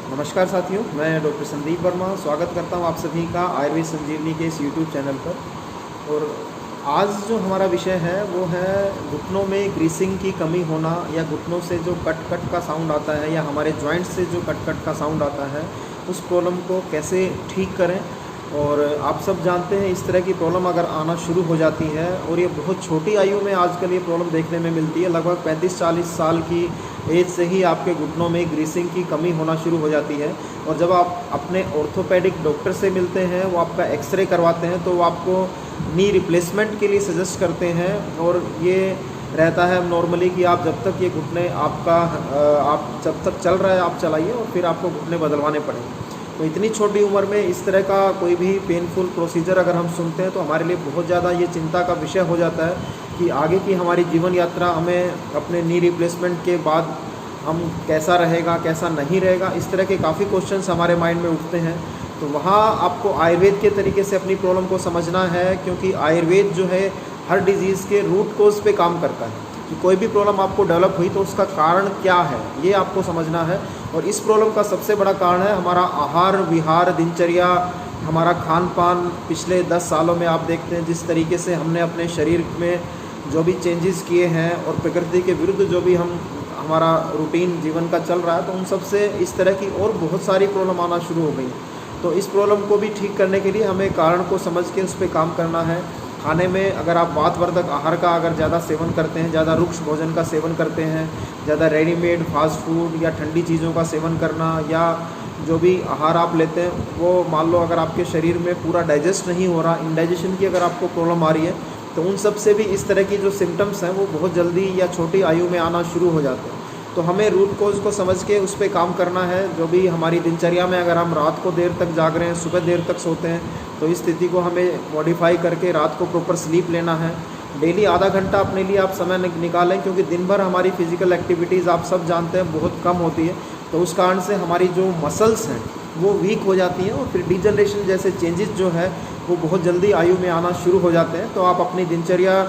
नमस्कार साथियों, मैं डॉक्टर संदीप वर्मा स्वागत करता हूं आप सभी का आयुर्वेद संजीवनी के इस यूट्यूब चैनल पर। और आज जो हमारा विषय है वो है घुटनों में ग्रीसिंग की कमी होना, या घुटनों से जो कट कट का साउंड आता है या हमारे जॉइंट्स से जो कट कट का साउंड आता है उस प्रॉब्लम को कैसे ठीक करें। और आप सब जानते हैं इस तरह की प्रॉब्लम अगर आना शुरू हो जाती है, और ये बहुत छोटी आयु में आजकल ये प्रॉब्लम देखने में मिलती है। लगभग 35-40 साल की एज से ही आपके घुटनों में ग्रीसिंग की कमी होना शुरू हो जाती है। और जब आप अपने ऑर्थोपेडिक डॉक्टर से मिलते हैं, वो आपका एक्सरे करवाते हैं, तो वो आपको नी रिप्लेसमेंट के लिए सजेस्ट करते हैं। और ये रहता है नॉर्मली कि आप जब तक ये घुटने आप जब तक चल रहा है आप चलाइए, और फिर आपको घुटने बदलवाने पड़ेंगे। तो इतनी छोटी उम्र में इस तरह का कोई भी पेनफुल प्रोसीजर अगर हम सुनते हैं तो हमारे लिए बहुत ज़्यादा ये चिंता का विषय हो जाता है कि आगे की हमारी जीवन यात्रा हमें अपने नी रिप्लेसमेंट के बाद हम कैसा रहेगा, कैसा नहीं रहेगा, इस तरह के काफ़ी क्वेश्चंस हमारे माइंड में उठते हैं। तो वहाँ आपको आयुर्वेद के तरीके से अपनी प्रॉब्लम को समझना है, क्योंकि आयुर्वेद जो है हर डिजीज़ के रूट कोज पे काम करता है कि कोई भी प्रॉब्लम आपको डेवलप हुई तो उसका कारण क्या है, ये आपको समझना है। और इस प्रॉब्लम का सबसे बड़ा कारण है हमारा आहार विहार, दिनचर्या, हमारा खान पान। पिछले 10 सालों में आप देखते हैं जिस तरीके से हमने अपने शरीर में जो भी चेंजेस किए हैं और प्रकृति के विरुद्ध जो भी हमारा रूटीन जीवन का चल रहा है, तो उन सब से इस तरह की और बहुत सारी प्रॉब्लम आना शुरू हो गई। तो इस प्रॉब्लम को भी ठीक करने के लिए हमें कारण को समझ के उस पर काम करना है। खाने में अगर आप वातवर्धक आहार का अगर ज़्यादा सेवन करते हैं, ज़्यादा रुक्ष भोजन का सेवन करते हैं, ज़्यादा रेडीमेड फास्ट फूड या ठंडी चीज़ों का सेवन करना, या जो भी आहार आप लेते हैं वो मान लो अगर आपके शरीर में पूरा डाइजेस्ट नहीं हो रहा, इंडाइजेशन की अगर आपको प्रॉब्लम आ रही है, तो उन सब से भी इस तरह की जो सिम्टम्स हैं वो बहुत जल्दी या छोटी आयु में आना शुरू हो जाते हैं। तो हमें रूट कोज को समझ के उस पर काम करना है। जो भी हमारी दिनचर्या में अगर हम रात को देर तक जाग रहे हैं, सुबह देर तक सोते हैं, तो इस स्थिति को हमें मॉडिफाई करके रात को प्रॉपर स्लीप लेना है। डेली आधा घंटा अपने लिए आप समय निकालें, क्योंकि दिन भर हमारी फिजिकल एक्टिविटीज़ आप सब जानते हैं बहुत कम होती है। तो उस कारण से हमारी जो मसल्स हैं वो वीक हो जाती हैं, और फिर डिजनरेशन जैसे चेंजेस जो है वो बहुत जल्दी आयु में आना शुरू हो जाते हैं। तो आप अपनी दिनचर्या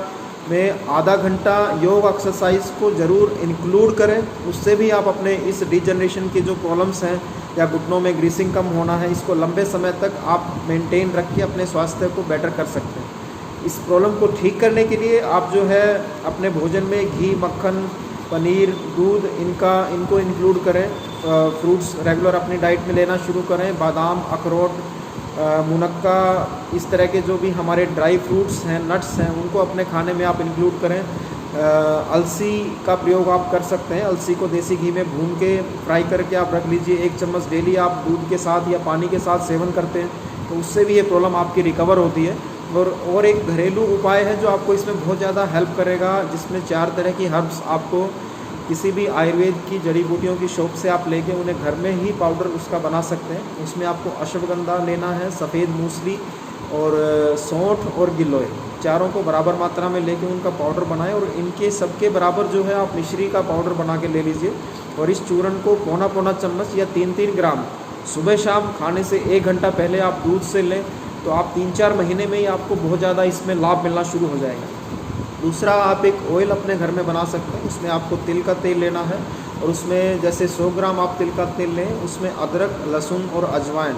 में आधा घंटा योग एक्सरसाइज को ज़रूर इंक्लूड करें। उससे भी आप अपने इस डिजनरेशन की जो प्रॉब्लम्स हैं या घुटनों में ग्रीसिंग कम होना है, इसको लंबे समय तक आप मेंटेन रख के अपने स्वास्थ्य को बेटर कर सकते हैं। इस प्रॉब्लम को ठीक करने के लिए आप जो है अपने भोजन में घी, मक्खन, पनीर, दूध इनको इंक्लूड करें। फ्रूट्स रेगुलर अपनी डाइट में लेना शुरू करें। बादाम, अखरोट, मुनक्का, इस तरह के जो भी हमारे ड्राई फ्रूट्स हैं, नट्स हैं, उनको अपने खाने में आप इंक्लूड करें। अलसी का प्रयोग आप कर सकते हैं। अलसी को देसी घी में भून के फ्राई करके आप रख लीजिए। 1 चम्मच डेली आप दूध के साथ या पानी के साथ सेवन करते हैं, तो उससे भी ये प्रॉब्लम आपकी रिकवर होती है। और एक घरेलू उपाय है जो आपको इसमें बहुत ज़्यादा हेल्प करेगा, जिसमें 4 तरह की हर्ब्स आपको किसी भी आयुर्वेद की जड़ी बूटियों की शॉप से आप लेके उन्हें घर में ही पाउडर उसका बना सकते हैं। उसमें आपको अश्वगंधा लेना है, सफ़ेद मूसली और सौंठ और गिलोय, चारों को बराबर मात्रा में लेके उनका पाउडर बनाएं। और इनके सबके बराबर जो है आप मिश्री का पाउडर बना के ले लीजिए। और इस चूर्ण को पौना चम्मच या 3-3 ग्राम सुबह शाम खाने से 1 घंटा पहले आप दूध से लें, तो आप 3-4 महीने में ही आपको बहुत ज़्यादा इसमें लाभ मिलना शुरू हो जाएगा। दूसरा, आप एक ऑयल अपने घर में बना सकते हैं। उसमें आपको तिल का तेल लेना है, और उसमें जैसे 100 ग्राम आप तिल का तेल लें, उसमें अदरक, लहसुन और अजवाइन,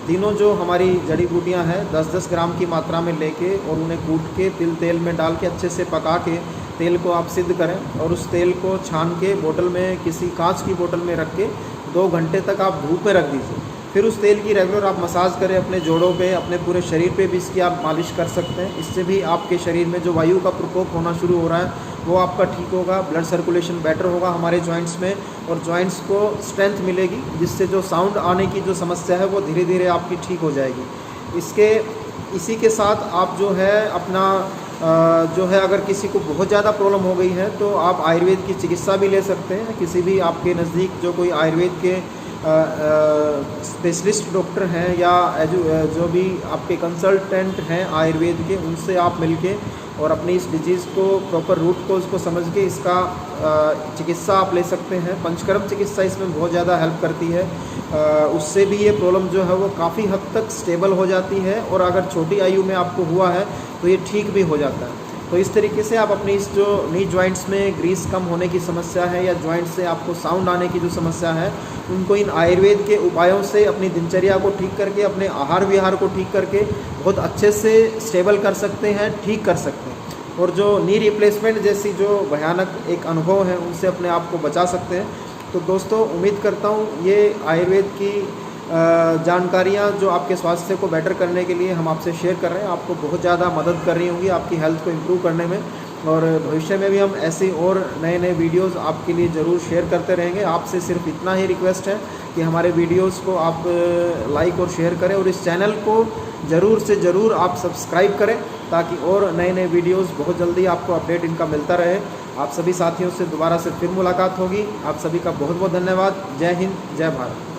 तीनों जो हमारी जड़ी बूटियां हैं 10-10 ग्राम की मात्रा में लेके और उन्हें कूट के तिल में डाल के अच्छे से पका के तेल को आप सिद्ध करें। और उस तेल को छान के बोतल में, किसी कांच की बोतल में रख के 2 घंटे तक आप धूप में रख दीजिए। फिर उस तेल की रेगुलर आप मसाज करें अपने जोड़ों पे, अपने पूरे शरीर पे भी इसकी आप मालिश कर सकते हैं। इससे भी आपके शरीर में जो वायु का प्रकोप होना शुरू हो रहा है वो आपका ठीक होगा। ब्लड सर्कुलेशन बेटर होगा हमारे जॉइंट्स में, और जॉइंट्स को स्ट्रेंथ मिलेगी, जिससे जो साउंड आने की जो समस्या है वो धीरे धीरे आपकी ठीक हो जाएगी। इसी के साथ आप जो है अपना जो है अगर किसी को बहुत ज़्यादा प्रॉब्लम हो गई है तो आप आयुर्वेद की चिकित्सा भी ले सकते हैं। किसी भी आपके नज़दीक जो कोई आयुर्वेद के स्पेशलिस्ट डॉक्टर हैं या जो भी आपके कंसल्टेंट हैं आयुर्वेद के, उनसे आप मिलके और अपनी इस डिजीज़ को प्रॉपर रूट कोज को समझ के इसका चिकित्सा आप ले सकते हैं। पंचकर्म चिकित्सा इसमें बहुत ज़्यादा हेल्प करती है। उससे भी ये प्रॉब्लम जो है वो काफ़ी हद तक स्टेबल हो जाती है, और अगर छोटी आयु में आपको हुआ है तो ये ठीक भी हो जाता है। तो इस तरीके से आप अपनी इस जो नी जॉइंट्स में ग्रीस कम होने की समस्या है या जॉइंट से आपको साउंड आने की जो समस्या है, उनको इन आयुर्वेद के उपायों से अपनी दिनचर्या को ठीक करके, अपने आहार विहार को ठीक करके बहुत अच्छे से स्टेबल कर सकते हैं, ठीक कर सकते हैं। और जो नी रिप्लेसमेंट जैसी जो भयानक एक अनुभव है, उनसे अपने आप को बचा सकते हैं। तो दोस्तों, उम्मीद करता हूँ ये आयुर्वेद की जानकारियाँ जो आपके स्वास्थ्य को बेटर करने के लिए हम आपसे शेयर कर रहे हैं, आपको बहुत ज़्यादा मदद कर रही होंगी आपकी हेल्थ को इम्प्रूव करने में। और भविष्य में भी हम ऐसे और नए नए वीडियोस आपके लिए ज़रूर शेयर करते रहेंगे। आपसे सिर्फ इतना ही रिक्वेस्ट है कि हमारे वीडियोस को आप लाइक और शेयर करें, और इस चैनल को ज़रूर से ज़रूर आप सब्सक्राइब करें, ताकि और नए नए वीडियोस बहुत जल्दी आपको अपडेट इनका मिलता रहे। आप सभी साथियों से दोबारा से फिर मुलाकात होगी। आप सभी का बहुत बहुत धन्यवाद। जय हिंद, जय भारत।